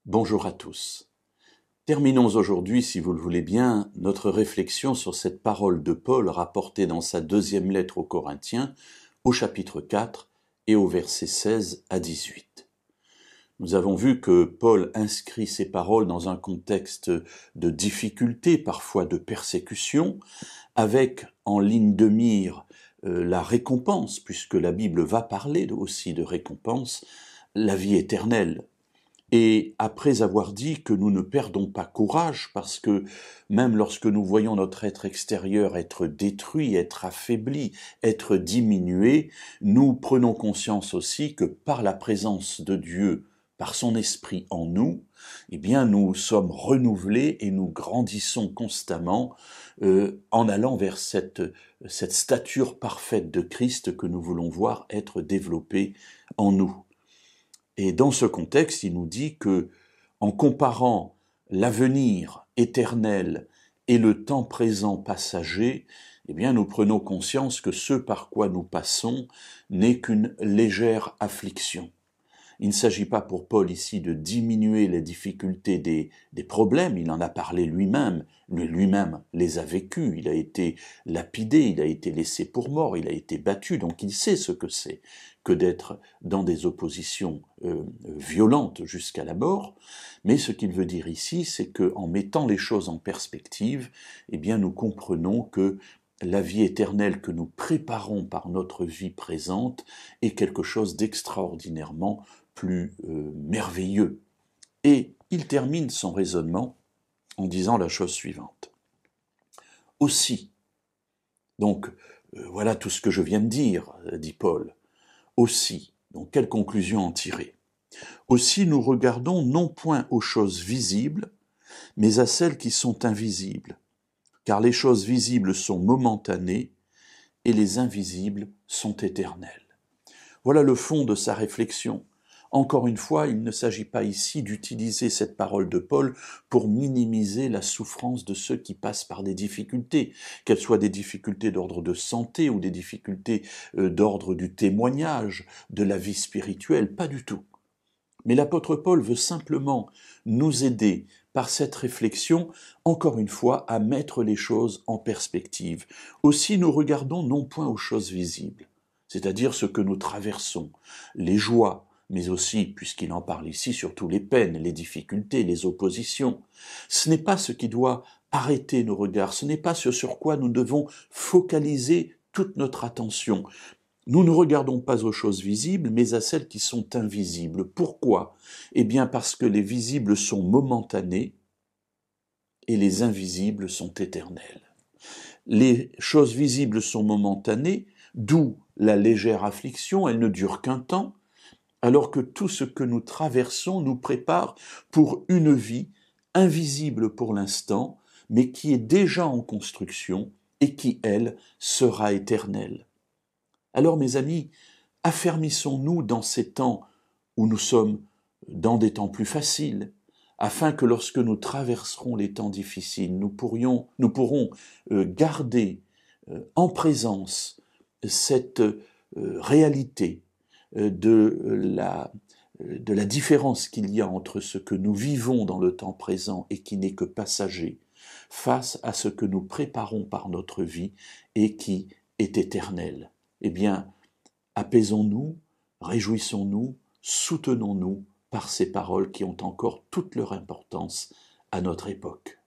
Bonjour à tous. Terminons aujourd'hui, si vous le voulez bien, notre réflexion sur cette parole de Paul rapportée dans sa deuxième lettre aux Corinthiens, au chapitre 4 et au verset 16 à 18. Nous avons vu que Paul inscrit ces paroles dans un contexte de difficulté, parfois de persécution, avec en ligne de mire la récompense, puisque la Bible va parler aussi de récompense, la vie éternelle. Et après avoir dit que nous ne perdons pas courage, parce que même lorsque nous voyons notre être extérieur être détruit, être affaibli, être diminué, nous prenons conscience aussi que par la présence de Dieu, par son esprit en nous, eh bien nous sommes renouvelés et nous grandissons constamment en allant vers cette stature parfaite de Christ que nous voulons voir être développée en nous. Et dans ce contexte, il nous dit que, en comparant l'avenir éternel et le temps présent passager, eh bien, nous prenons conscience que ce par quoi nous passons n'est qu'une légère affliction. Il ne s'agit pas pour Paul ici de diminuer les difficultés des problèmes, il en a parlé lui-même les a vécus, il a été lapidé, il a été laissé pour mort, il a été battu, donc il sait ce que c'est que d'être dans des oppositions violentes jusqu'à la mort, mais ce qu'il veut dire ici, c'est qu'en mettant les choses en perspective, eh bien nous comprenons que la vie éternelle que nous préparons par notre vie présente est quelque chose d'extraordinairement plus merveilleux. Et il termine son raisonnement en disant la chose suivante. Aussi, donc voilà tout ce que je viens de dire, dit Paul, aussi, donc quelle conclusion en tirer? Aussi nous regardons non point aux choses visibles, mais à celles qui sont invisibles, car les choses visibles sont momentanées et les invisibles sont éternelles. Voilà le fond de sa réflexion. Encore une fois, il ne s'agit pas ici d'utiliser cette parole de Paul pour minimiser la souffrance de ceux qui passent par des difficultés, qu'elles soient des difficultés d'ordre de santé ou des difficultés d'ordre du témoignage, de la vie spirituelle, pas du tout. Mais l'apôtre Paul veut simplement nous aider par cette réflexion, encore une fois, à mettre les choses en perspective. Aussi, nous regardons non point aux choses visibles, c'est-à-dire ce que nous traversons, les joies, mais aussi, puisqu'il en parle ici, surtout les peines, les difficultés, les oppositions. Ce n'est pas ce qui doit arrêter nos regards, ce n'est pas ce sur quoi nous devons focaliser toute notre attention. Nous ne regardons pas aux choses visibles, mais à celles qui sont invisibles. Pourquoi? Eh bien parce que les visibles sont momentanés et les invisibles sont éternels. Les choses visibles sont momentanées, d'où la légère affliction, elle ne dure qu'un temps, alors que tout ce que nous traversons nous prépare pour une vie invisible pour l'instant, mais qui est déjà en construction et qui, elle, sera éternelle. Alors, mes amis, affermissons-nous dans ces temps où nous sommes dans des temps plus faciles, afin que lorsque nous traverserons les temps difficiles, nous pourrons garder en présence cette réalité de la différence qu'il y a entre ce que nous vivons dans le temps présent et qui n'est que passager, face à ce que nous préparons par notre vie et qui est éternel. Eh bien, apaisons-nous, réjouissons-nous, soutenons-nous par ces paroles qui ont encore toute leur importance à notre époque.